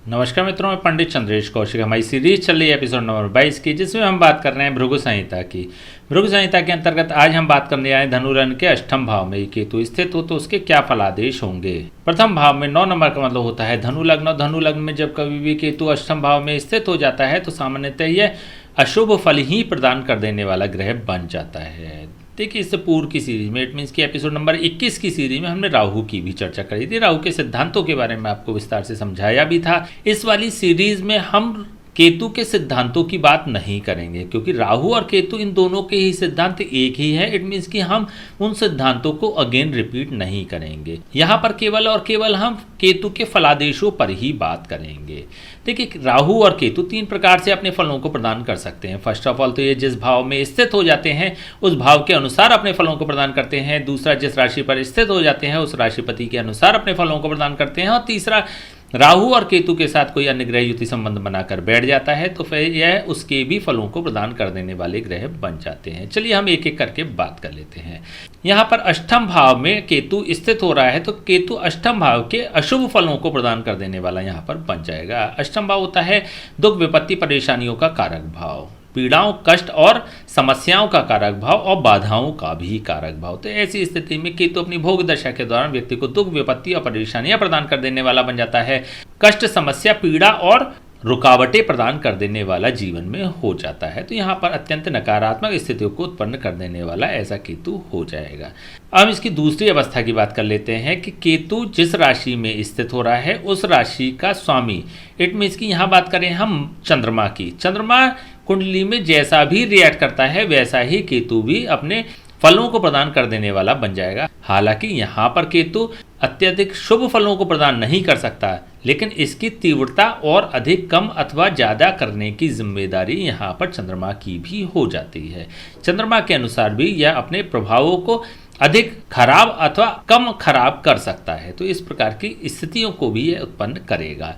नमस्कार मित्रों, मैं पंडित चंद्रेश कौशिक। हमारी सीरीज चल रही है एपिसोड नंबर 22 की, जिसमें हम बात कर रहे हैं भृगु संहिता की। भृगु संहिता के अंतर्गत आज हम बात करने आए धनु लग्न के अष्टम भाव में केतु स्थित हो तो उसके क्या फलादेश होंगे। प्रथम भाव में 9 नंबर का मतलब होता है धनु लग्न, और धनु लग्न में जब कभी भी केतु अष्टम भाव में स्थित हो जाता है तो सामान्यतः यह अशुभ फल ही प्रदान कर देने वाला ग्रह बन जाता है। देखिए, इससे पूर्व की सीरीज में इट मीन्स की एपिसोड नंबर 21 की सीरीज में हमने राहु की भी चर्चा करी थी। राहु के सिद्धांतों के बारे में आपको विस्तार से समझाया भी था। इस वाली सीरीज में हम केतु के सिद्धांतों की बात नहीं करेंगे, क्योंकि राहु और केतु इन दोनों के ही सिद्धांत एक ही है। इट मीन्स कि हम उन सिद्धांतों को अगेन रिपीट नहीं करेंगे। यहाँ पर केवल और केवल हम केतु के फलादेशों पर ही बात करेंगे। देखिए, राहु और केतु 3 प्रकार से अपने फलों को प्रदान कर सकते हैं। फर्स्ट ऑफ ऑल तो ये जिस भाव में स्थित हो जाते हैं उस भाव के अनुसार अपने फलों को प्रदान करते हैं। दूसरा, जिस राशि पर स्थित हो जाते हैं उस राशिपति के अनुसार अपने फलों को प्रदान करते हैं। और तीसरा, राहु और केतु के साथ कोई अन्य ग्रह युति संबंध बनाकर बैठ जाता है तो फिर यह उसके भी फलों को प्रदान कर देने वाले ग्रह बन जाते हैं। चलिए हम एक एक करके बात कर लेते हैं। यहाँ पर अष्टम भाव में केतु स्थित हो रहा है तो केतु अष्टम भाव के अशुभ फलों को प्रदान कर देने वाला यहाँ पर बन जाएगा। अष्टम भाव होता है दुख, विपत्ति, परेशानियों का कारक भाव, पीड़ाओं, कष्ट और समस्याओं का कारक भाव और बाधाओं का भी कारक भाव। तो ऐसी स्थिति में केतु अपनी भोग दशा के दौरान व्यक्ति को दुख, विपत्ति और परेशानियां प्रदान कर देने वाला बन जाता है। कष्ट, समस्या, पीड़ा और रुकावटें प्रदान कर देने वाला जीवन में हो जाता है। तो यहाँ पर अत्यंत नकारात्मक स्थितियों को उत्पन्न कर देने वाला ऐसा केतु हो जाएगा। अब इसकी दूसरी अवस्था की बात कर लेते हैं कि केतु जिस राशि में स्थित हो रहा है उस राशि का स्वामी, इट मीन्स की यहाँ बात करें हम चंद्रमा की। चंद्रमा कुंडली में जैसा भी रिएक्ट करता है वैसा ही केतु भी अपने फलों को प्रदान कर देने वाला बन जाएगा। हालांकि यहाँ पर केतु अत्यधिक शुभ फलों को प्रदान नहीं कर सकता, लेकिन इसकी तीव्रता और अधिक कम अथवा ज़्यादा करने की जिम्मेदारी यहाँ पर चंद्रमा की भी हो जाती है। चंद्रमा के अनुसार भी यह अपने प्रभावों को अधिक खराब अथवा कम खराब कर सकता है। तो इस प्रकार की स्थितियों को भी यह उत्पन्न करेगा।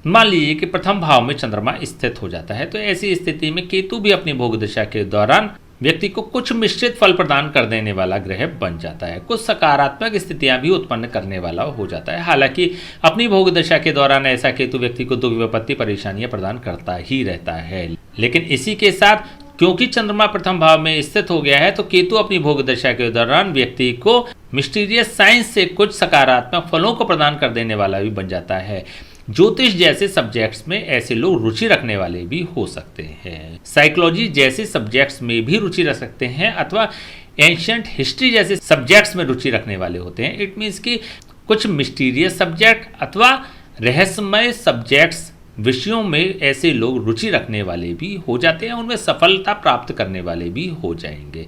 मान लीजिए कि प्रथम भाव में चंद्रमा स्थित हो जाता है तो ऐसी स्थिति में केतु भी अपनी भोग दशा के दौरान व्यक्ति को कुछ मिश्रित फल प्रदान कर देने वाला ग्रह बन जाता है। कुछ सकारात्मक स्थितियां भी उत्पन्न करने वाला हो जाता है। हालांकि अपनी भोग दशा के दौरान ऐसा केतु व्यक्ति को दुख, विपत्ति, परेशानियां प्रदान करता ही रहता है। लेकिन इसी के साथ क्योंकि चंद्रमा प्रथम भाव में स्थित हो गया है तो केतु अपनी भोग दशा के दौरान व्यक्ति को मिस्टीरियस साइंस से कुछ सकारात्मक फलों को प्रदान कर देने वाला भी बन जाता है। ज्योतिष जैसे सब्जेक्ट्स में ऐसे लोग रुचि रखने वाले भी हो सकते हैं। साइकोलॉजी जैसे सब्जेक्ट्स में भी रुचि रख सकते हैं अथवा एंशिएंट हिस्ट्री जैसे सब्जेक्ट्स में रुचि रखने वाले होते हैं। इट मीन्स कि कुछ मिस्टीरियस सब्जेक्ट अथवा रहस्यमय सब्जेक्ट्स विषयों में ऐसे लोग रुचि रखने वाले भी हो जाते हैं, उनमें सफलता प्राप्त करने वाले भी हो जाएंगे।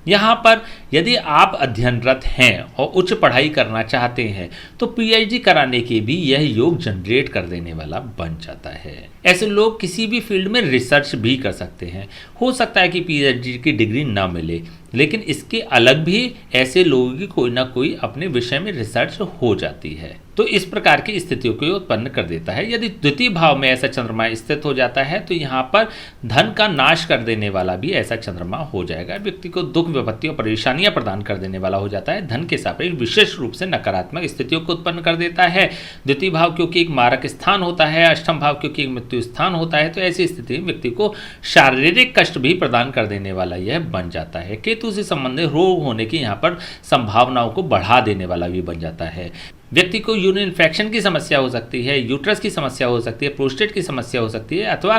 यहाँ पर यदि आप अध्ययनरत हैं और उच्च पढ़ाई करना चाहते हैं तो पीएचडी कराने के भी यह योग जनरेट कर देने वाला बन जाता है। ऐसे लोग किसी भी फील्ड में रिसर्च भी कर सकते हैं। हो सकता है कि पीएचडी की डिग्री ना मिले, लेकिन इसके अलग भी ऐसे लोगों की कोई ना कोई अपने विषय में रिसर्च हो जाती है। तो इस प्रकार की स्थितियों को उत्पन्न कर देता है। यदि द्वितीय भाव में ऐसा चंद्रमा स्थित हो जाता है तो यहाँ पर धन का नाश कर देने वाला भी ऐसा चंद्रमा हो जाएगा। व्यक्ति को दुख, विपत्ति और परेशानियां प्रदान कर देने वाला हो जाता है। धन के सापेक्ष विशेष रूप से नकारात्मक स्थितियों को उत्पन्न कर देता है। द्वितीय भाव क्योंकि एक मारक स्थान होता है, अष्टम भाव क्योंकि एक मृत्यु स्थान होता है, तो ऐसी स्थिति में व्यक्ति को शारीरिक कष्ट भी प्रदान कर देने वाला यह बन जाता है। केतु से संबंधित रोग होने की यहाँ पर संभावनाओं को बढ़ा देने वाला भी बन जाता है। व्यक्ति को यूरिन इन्फेक्शन की समस्या हो सकती है, यूट्रस की समस्या हो सकती है, प्रोस्टेट की समस्या हो सकती है अथवा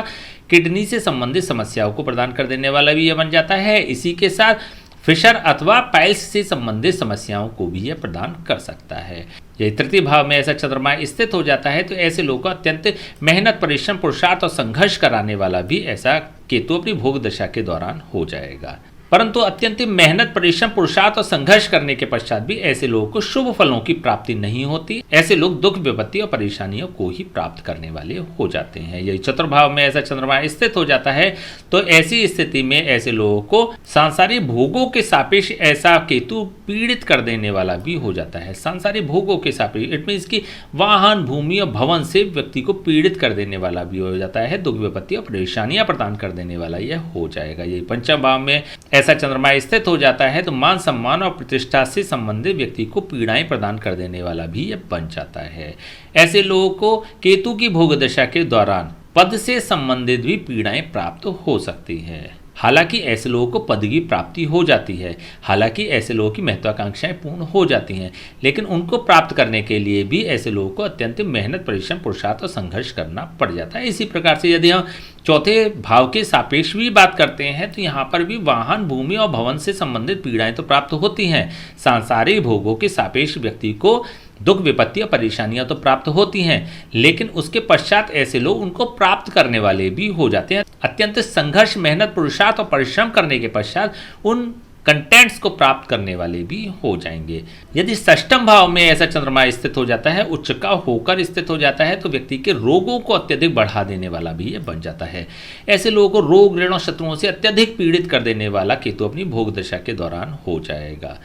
किडनी से संबंधित समस्याओं को प्रदान कर देने वाला भी यह बन जाता है। इसी के साथ फिशर अथवा पाइल्स से संबंधित समस्याओं को भी यह प्रदान कर सकता है। यदि तृतीय भाव में ऐसा चंद्रमा स्थित हो जाता है तो ऐसे लोगों को अत्यंत मेहनत, परिश्रम, पुरुषार्थ और संघर्ष कराने वाला भी ऐसा केतु अपनी भोग दशा के दौरान हो जाएगा। परंतु अत्यंत मेहनत, परिश्रम, पुरुषार्थ और संघर्ष करने के पश्चात भी ऐसे लोगों को शुभ फलों की प्राप्ति नहीं होती। ऐसे लोग दुख, विपत्ति और परेशानियों को ही प्राप्त करने वाले हो जाते हैं। यदि चतुर्भाव में ऐसा चंद्रमा स्थित हो जाता है तो ऐसी स्थिति में ऐसे लोगों को सांसारिक भोगों के सापेक्ष ऐसा केतु पीड़ित कर देने वाला भी हो जाता है। सांसारिक भोगों के सापेक्ष इट मीन्स की वाहन, भूमि और भवन से व्यक्ति को पीड़ित कर देने वाला भी हो जाता है। दुख, विपत्ति और परेशानियां प्रदान कर देने वाला यह हो जाएगा। यही पंचम भाव में ऐसा चंद्रमा स्थित हो जाता है तो मान सम्मान और प्रतिष्ठा से संबंधित व्यक्ति को पीड़ाएं प्रदान कर देने वाला भी यह बन जाता है। ऐसे लोगों को केतु की भोग दशा के दौरान पद से संबंधित भी पीड़ाएं प्राप्त हो सकती है। हालांकि ऐसे लोगों को पद की प्राप्ति हो जाती है, हालांकि ऐसे लोगों की महत्वाकांक्षाएं पूर्ण हो जाती हैं, लेकिन उनको प्राप्त करने के लिए भी ऐसे लोगों को अत्यंत मेहनत, परिश्रम, पुरुषार्थ और संघर्ष करना पड़ जाता है। इसी प्रकार से यदि हम चौथे भाव के सापेक्ष भी बात करते हैं तो यहाँ पर भी वाहन, भूमि और भवन से संबंधित पीड़ाएं तो प्राप्त होती हैं। सांसारिक भोगों के सापेक्ष व्यक्ति को दुख, विपत्ति और परेशानियां तो प्राप्त होती हैं, लेकिन उसके पश्चात ऐसे लोग उनको प्राप्त करने वाले भी हो जाते हैं। अत्यंत संघर्ष, मेहनत, पुरुषार्थ और परिश्रम करने के पश्चात उन कंटेंट्स को प्राप्त करने वाले भी हो जाएंगे। यदि षष्ठम भाव में ऐसा चंद्रमा स्थित हो जाता है, उच्च का होकर स्थित हो जाता है, तो व्यक्ति के रोगों को अत्यधिक बढ़ा देने वाला भी ये बन जाता है। ऐसे लोगों को रोग, ऋण और शत्रुओं से अत्यधिक पीड़ित कर देने वाला केतु अपनी भोग दशा के दौरान हो जाएगा।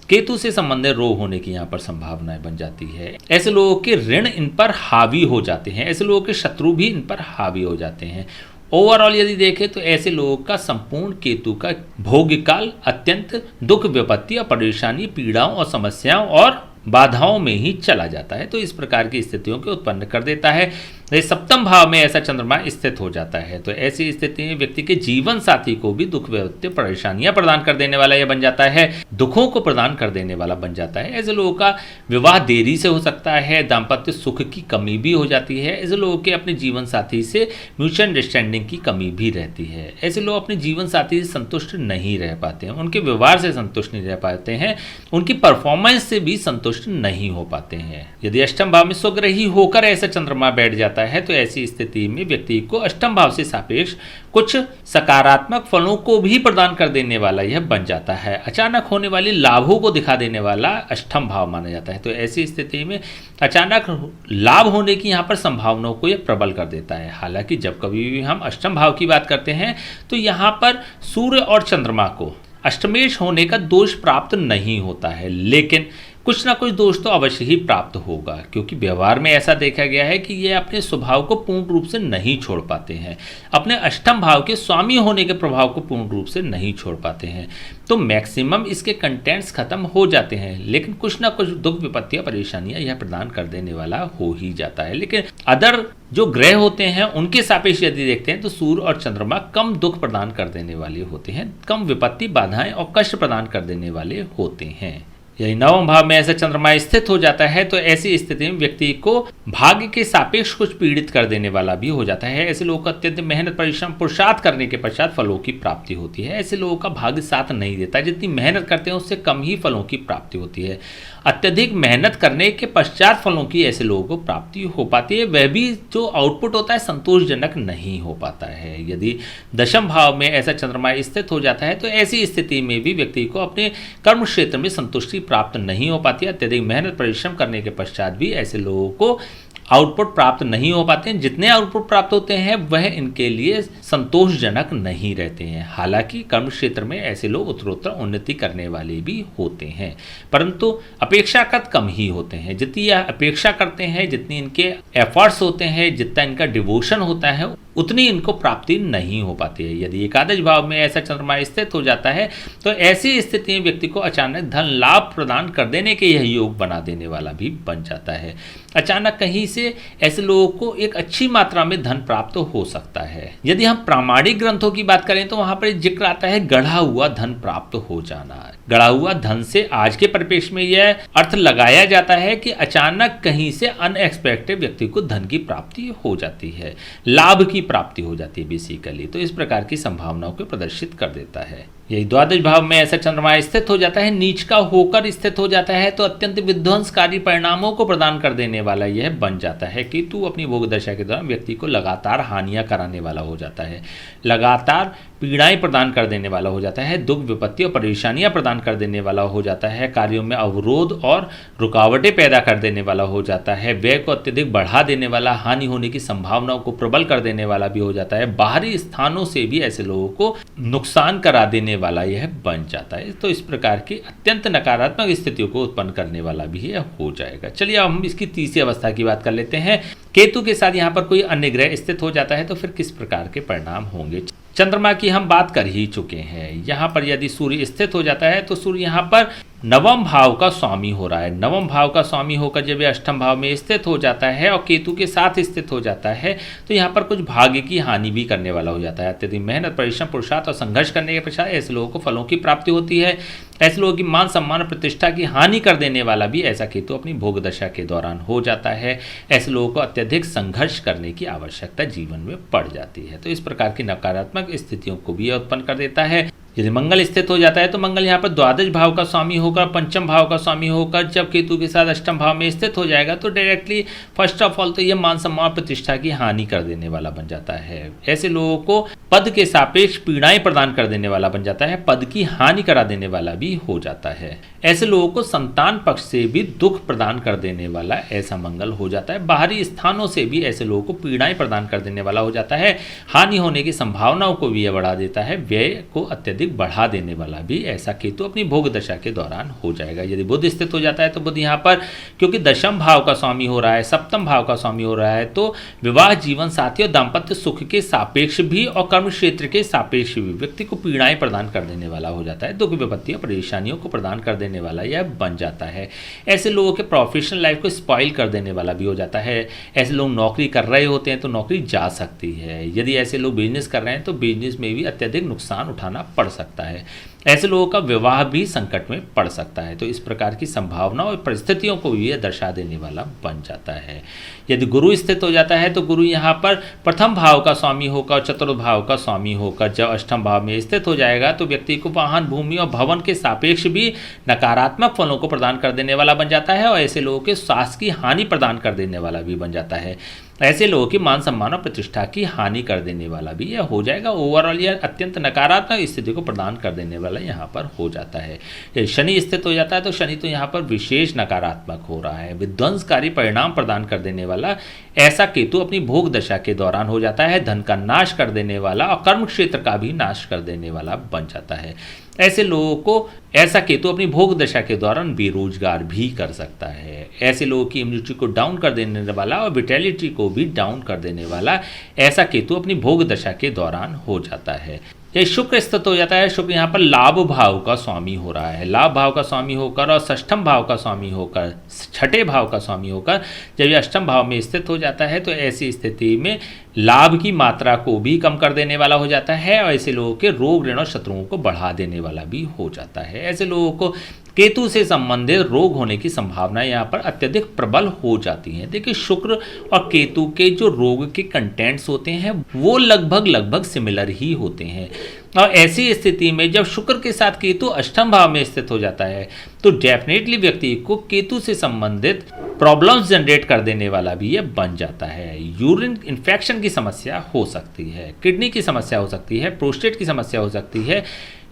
केतु से संबंधित रोग होने की यहाँ पर संभावनाएं बन जाती है। ऐसे लोगों के ऋण इन पर हावी हो जाते हैं, ऐसे लोगों के शत्रु भी इन पर हावी हो जाते हैं। ओवरऑल यदि देखें तो ऐसे लोगों का संपूर्ण केतु का भोगकाल अत्यंत दुख, विपत्ति और परेशानी, पीड़ाओं और समस्याओं और बाधाओं में ही चला जाता है। तो इस प्रकार की स्थितियों को उत्पन्न कर देता है। सप्तम भाव में ऐसा चंद्रमा स्थित हो जाता है तो ऐसी स्थिति में व्यक्ति के जीवन साथी को भी दुख, विपत्ति, परेशानियां प्रदान कर देने वाला यह बन जाता है, दुखों को प्रदान कर देने वाला बन जाता है। ऐसे लोगों का विवाह देरी से हो सकता है, दाम्पत्य सुख की कमी भी हो जाती है। ऐसे लोगों के अपने जीवन साथी से म्यूचुअल अंडरस्टैंडिंग की कमी भी रहती है। ऐसे लोग अपने जीवन साथी से संतुष्ट नहीं रह पाते हैं, उनके व्यवहार से संतुष्ट नहीं रह पाते हैं, उनकी परफॉर्मेंस से भी संतुष्ट नहीं हो पाते हैं। यदि अष्टम भाव में स्वग्रही होकर ऐसा चंद्रमा बैठ जाता है तो ऐसी स्थिति में व्यक्ति को अष्टम भाव से सापेक्ष कुछ सकारात्मक फलों को भी प्रदान कर देने वाला यह बन जाता है। अचानक होने वाले लाभों को दिखा देने वाला अष्टम भाव माना जाता है। तो ऐसी स्थिति में अचानक लाभ होने की यहाँ पर संभावनाओं को यह प्रबल कर देता है। हालांकि जब कभी भी हम अष्टम भाव की बात करते हैं तो यहाँ पर सूर्य और चंद्रमा को अष्टमेश होने का दोष प्राप्त नहीं होता है, लेकिन कुछ ना कुछ दोष तो अवश्य ही प्राप्त होगा, क्योंकि व्यवहार में ऐसा देखा गया है कि ये अपने स्वभाव को पूर्ण रूप से नहीं छोड़ पाते हैं, अपने अष्टम भाव के स्वामी होने के प्रभाव को पूर्ण रूप से नहीं छोड़ पाते हैं। तो मैक्सिमम इसके कंटेंट्स खत्म हो जाते हैं, लेकिन कुछ ना कुछ दुख, विपत्तियां, परेशानियां यह प्रदान कर देने वाला हो ही जाता है। लेकिन अदर जो ग्रह होते हैं उनके सापेक्ष यदि देखते हैं तो सूर्य और चंद्रमा कम दुख प्रदान कर देने वाले होते हैं, कम विपत्ति, बाधाएं और कष्ट प्रदान कर देने वाले होते हैं। यदि नवम भाव में ऐसा चंद्रमा स्थित हो जाता है तो ऐसी स्थिति में व्यक्ति को भाग्य के सापेक्ष कुछ पीड़ित कर देने वाला भी हो जाता है। ऐसे लोगों को अत्यंत मेहनत, परिश्रम, पुरुषार्थ करने के पश्चात फलों की प्राप्ति होती है। ऐसे लोगों का भाग्य साथ नहीं देता, जितनी मेहनत करते हैं उससे कम ही फलों की प्राप्ति होती है। अत्यधिक मेहनत करने के पश्चात फलों की ऐसे लोगों को प्राप्ति हो पाती है, वह भी जो आउटपुट होता है संतोषजनक नहीं हो पाता है। यदि दशम भाव में ऐसा चंद्रमा स्थित हो जाता है तो ऐसी स्थिति में भी व्यक्ति को अपने कर्म क्षेत्र में संतुष्टि प्राप्त नहीं हो पाती है। अत्यधिक मेहनत, परिश्रम करने के पश्चात भी ऐसे लोगों को आउटपुट प्राप्त नहीं हो पाते हैं। जितने आउटपुट प्राप्त होते हैं वह इनके लिए संतोषजनक नहीं रहते हैं। हालांकि कर्म क्षेत्र में ऐसे लोग उत्तरोत्तर उन्नति करने वाले भी होते हैं, परंतु अपेक्षाकृत कम ही होते हैं। जितनी यह अपेक्षा करते हैं, जितनी इनके एफर्ट्स होते हैं, जितना इनका डिवोशन होता है, उतनी इनको प्राप्ति नहीं हो पाती है। यदि एकादश भाव में ऐसा चंद्रमा स्थित हो जाता है तो ऐसी स्थिति में व्यक्ति को अचानक धन लाभ प्रदान कर देने के यह योग बना देने वाला भी बन जाता है। अचानक कहीं से ऐसे लोगों को एक अच्छी मात्रा में धन प्राप्त हो सकता है। यदि हम प्रामाणिक ग्रंथों की बात करें तो वहां पर जिक्र आता है गढ़ा हुआ धन प्राप्त हो जाना। गढ़ा हुआ धन से आज के परिपेक्ष में यह अर्थ लगाया जाता है कि अचानक कहीं से अनएक्सपेक्टेड व्यक्ति को धन की प्राप्ति हो जाती है, लाभ की प्राप्ति हो जाती है बेसिकली। तो इस प्रकार की संभावनाओं को प्रदर्शित कर देता है। यही द्वादश भाव में ऐसा चंद्रमा स्थित हो जाता है, नीच का होकर स्थित हो जाता है तो अत्यंत विध्वंसकारी परिणामों को प्रदान कर देने वाला यह बन जाता है। केतु अपनी भोग दशा के दौरान व्यक्ति को लगातार हानियां कराने वाला हो जाता है, लगातार पीड़ाएं प्रदान कर देने वाला हो जाता है, दुख, विपत्ति और परेशानियां प्रदान कर देने वाला हो जाता है, कार्यों में अवरोध और रुकावटें पैदा कर देने वाला हो जाता है, व्यय को अत्यधिक बढ़ा देने वाला, हानि होने की संभावनाओं को प्रबल कर देने वाला भी हो जाता है, बाहरी स्थानों से भी ऐसे लोगों को नुकसान करा देने वाला यह बन जाता है। तो इस प्रकार की अत्यंत नकारात्मक स्थितियों को उत्पन्न करने वाला भी यह हो जाएगा। चलिए अब हम इसकी तीसरी अवस्था की बात कर लेते हैं। केतु के साथ यहाँ पर कोई अन्य ग्रह स्थित हो जाता है तो फिर किस प्रकार के परिणाम होंगे। चंद्रमा की हम बात कर ही चुके हैं। यहाँ पर यदि सूर्य स्थित हो जाता है तो सूर्य यहाँ पर नवम भाव का स्वामी हो रहा है। नवम भाव का स्वामी होकर जब ये अष्टम भाव में स्थित हो जाता है और केतु के साथ स्थित हो जाता है तो यहाँ पर कुछ भाग्य की हानि भी करने वाला हो जाता है। अत्यधिक मेहनत, परिश्रम, पुरुषार्थ और संघर्ष करने के पश्चात ऐसे लोगों को फलों की प्राप्ति होती है। ऐसे लोगों की मान सम्मान और प्रतिष्ठा की हानि कर देने वाला भी ऐसा केतु अपनी भोग दशा के दौरान हो जाता है। ऐसे लोगों को अत्यधिक संघर्ष करने की आवश्यकता जीवन में पड़ जाती है। तो इस प्रकार की नकारात्मक स्थितियों को भी उत्पन्न कर देता है। यदि मंगल स्थित हो जाता है तो मंगल यहाँ पर द्वादश भाव का स्वामी होकर, पंचम भाव का स्वामी होकर जब केतु के साथ अष्टम भाव में स्थित हो जाएगा तो डायरेक्टली फर्स्ट ऑफ ऑल तो यह मान सम्मान प्रतिष्ठा की हानि कर देने वाला बन जाता है। ऐसे लोगों को पद के सापेक्ष पीड़ाएं प्रदान कर देने वाला बन जाता है, पद की हानि करा देने वाला भी हो जाता है। ऐसे लोगों को संतान पक्ष से भी दुख प्रदान कर देने वाला ऐसा मंगल हो जाता है। बाहरी स्थानों से भी ऐसे लोगों को पीड़ाएं प्रदान कर देने वाला हो जाता है। हानि होने की संभावनाओं को भी यह बढ़ा देता है। व्यय को अत्यधिक बढ़ा देने वाला भी ऐसा केतु अपनी भोग दशा के दौरान हो जाएगा। यदि बुध स्थित हो जाता है तो बुध यहाँ पर क्योंकि दशम भाव का स्वामी हो रहा है, सप्तम भाव का स्वामी हो रहा है, तो विवाह जीवन साथी और दाम्पत्य सुख के सापेक्ष भी और कर्म क्षेत्र के सापेक्ष भी व्यक्ति को पीड़ाएं प्रदान कर देने वाला हो जाता है। दुख विपत्ति और परेशानियों को प्रदान कर देने वाला यह बन जाता है। ऐसे लोगों के प्रोफेशनल लाइफ को स्पॉइल कर देने वाला भी हो जाता है। ऐसे लोग नौकरी कर रहे होते हैं तो नौकरी जा सकती है। यदि ऐसे लोग बिजनेस कर रहे हैं तो बिजनेस में भी अत्यधिक नुकसान उठाना पड़ सकता है। ऐसे लोगों का विवाह भी संकट में पड़ सकता है। तो इस प्रकार की संभावनाओं और परिस्थितियों को भी यह दर्शा देने वाला बन जाता है। यदि गुरु स्थित हो जाता है तो गुरु यहाँ पर प्रथम भाव का स्वामी होकर, चतुर्थ भाव का स्वामी होकर जब अष्टम भाव में स्थित हो जाएगा तो व्यक्ति को वाहन, भूमि और भवन के सापेक्ष भी नकारात्मक फलों को प्रदान कर देने वाला बन जाता है और ऐसे लोगों के स्वास्थ्य की हानि प्रदान कर देने वाला भी बन जाता है। ऐसे लोगों की मान सम्मान और प्रतिष्ठा की हानि कर देने वाला भी यह हो जाएगा। ओवरऑल यह अत्यंत नकारात्मक स्थिति को प्रदान कर देने वाला यहाँ पर हो जाता है। यदि शनि स्थित हो जाता है तो शनि तो यहाँ पर विशेष नकारात्मक हो रहा है, विध्वंसकारी परिणाम प्रदान कर देने वाला ऐसा केतु अपनी भोग दशा के दौरान हो जाता है। धन का नाश कर देने वाला और कर्म क्षेत्र का भी नाश कर देने वाला बन जाता है। ऐसे लोगों को ऐसा केतु अपनी भोग दशा के दौरान बेरोजगार भी कर सकता है। ऐसे लोगों की इम्यूनिटी को डाउन कर देने वाला और विटैलिटी को भी डाउन कर देने वाला ऐसा केतु अपनी भोग दशा के दौरान हो जाता है। यह शुक्र स्थित हो जाता है। शुक्र यहाँ पर लाभ भाव का स्वामी हो रहा है। लाभ भाव का स्वामी होकर और षष्ठम भाव का स्वामी होकर, छठे भाव का स्वामी होकर जब यह अष्टम भाव में स्थित हो जाता है तो ऐसी स्थिति में लाभ की मात्रा को भी कम कर देने वाला हो जाता है और ऐसे लोगों के रोग, ऋण और शत्रुओं को बढ़ा देने वाला भी हो जाता है। ऐसे लोगों को केतु से संबंधित रोग होने की संभावना यहाँ पर अत्यधिक प्रबल हो जाती है। देखिए शुक्र और केतु के जो रोग के कंटेंट्स होते हैं वो लगभग सिमिलर ही होते हैं और ऐसी स्थिति में जब शुक्र के साथ केतु अष्टम भाव में स्थित हो जाता है तो डेफिनेटली व्यक्ति को केतु से संबंधित प्रॉब्लम्स जनरेट कर देने वाला भी ये बन जाता है। यूरिन इन्फेक्शन की समस्या हो सकती है, किडनी की समस्या हो सकती है, प्रोस्टेट की समस्या हो सकती है,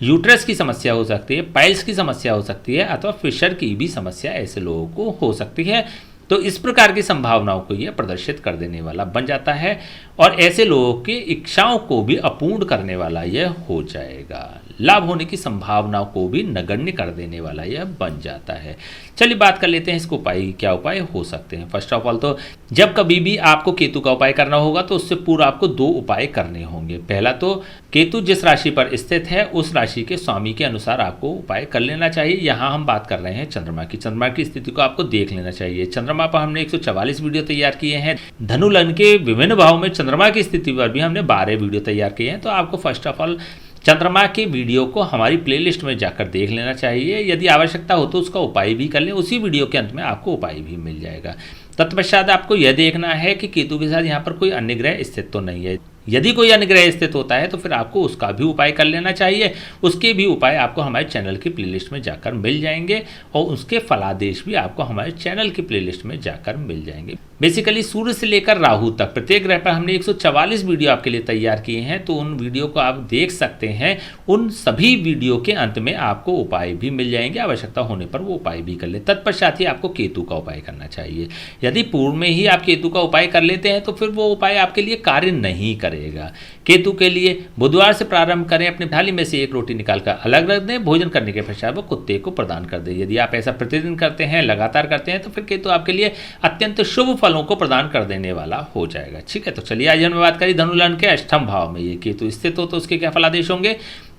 यूट्रस की समस्या हो सकती है, पाइल्स की समस्या हो सकती है अथवा फिशर की भी समस्या ऐसे लोगों को हो सकती है। तो इस प्रकार की संभावनाओं को यह प्रदर्शित कर देने वाला बन जाता है और ऐसे लोगों की इच्छाओं को भी अपूर्ण करने वाला यह हो जाएगा। लाभ होने की संभावनाओं को भी नगण्य कर देने वाला यह बन जाता है। चलिए बात कर लेते हैं इसको उपाय, क्या उपाय हो सकते हैं। फर्स्ट ऑफ ऑल तो जब कभी भी आपको केतु का उपाय करना होगा तो उससे पूर्व आपको दो उपाय करने होंगे। पहला तो केतु जिस राशि पर स्थित है उस राशि के स्वामी के अनुसार आपको उपाय कर लेना चाहिए। यहाँ हम बात कर रहे हैं चंद्रमा की। चंद्रमा की स्थिति को आपको देख लेना चाहिए। चंद्रमा पर हमने 144 वीडियो तैयार किए हैं। धनु लग्न के विभिन्न भावों में चंद्रमा की स्थिति पर भी हमने 12 वीडियो तैयार किए हैं। तो आपको फर्स्ट ऑफ ऑल चंद्रमा के वीडियो को हमारी प्लेलिस्ट में जाकर देख लेना चाहिए। यदि आवश्यकता हो तो उसका उपाय भी कर लें, उसी वीडियो के अंत में आपको उपाय भी मिल जाएगा। तत्पश्चात आपको यह देखना है कि केतु के साथ यहाँ पर कोई अन्य ग्रह स्थित तो नहीं है। यदि कोई अन्य ग्रह स्थित होता है तो फिर आपको उसका भी उपाय कर लेना चाहिए। उसके भी उपाय आपको हमारे चैनल की प्लेलिस्ट में जाकर मिल जाएंगे और उसके फलादेश भी आपको हमारे चैनल की प्लेलिस्ट में जाकर मिल जाएंगे। बेसिकली सूर्य से लेकर राहु तक प्रत्येक ग्रह पर हमने 144 वीडियो आपके लिए तैयार किए हैं, तो उन वीडियो को आप देख सकते हैं। उन सभी वीडियो के अंत में आपको उपाय भी मिल जाएंगे। आवश्यकता होने पर वो उपाय भी कर ले। तत्पश्चात ही आपको केतु का उपाय करना चाहिए। यदि पूर्व में ही आप केतु का उपाय कर लेते हैं तो फिर वो उपाय आपके लिए कार्य नहीं करेगा। करेगा। केतु के लिए बुधवार से प्रारंभ करें, अपनी थाली में से एक रोटी निकालकर अलग रख दें, भोजन करने के पश्चात वो कुत्ते को प्रदान कर दें। यदि आप ऐसा प्रतिदिन करते हैं, लगातार करते हैं, तो फिर केतु आपके लिए अत्यंत शुभ फलों को प्रदान कर देने वाला हो जाएगा। ठीक है, तो चलिए आज हमने बात करी धनु लग्न के अष्टम भाव में ये केतु स्थित हो तो उसके क्या फलादेश होंगे।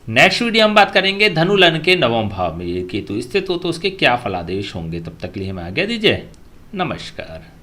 नेक्स्ट वीडियो हम बात करेंगे धनु लग्न के नवम भाव में ये केतु स्थित हो तो उसके क्या फलादेश होंगे। तब तक के लिए हमें आज्ञा दीजिए, नमस्कार।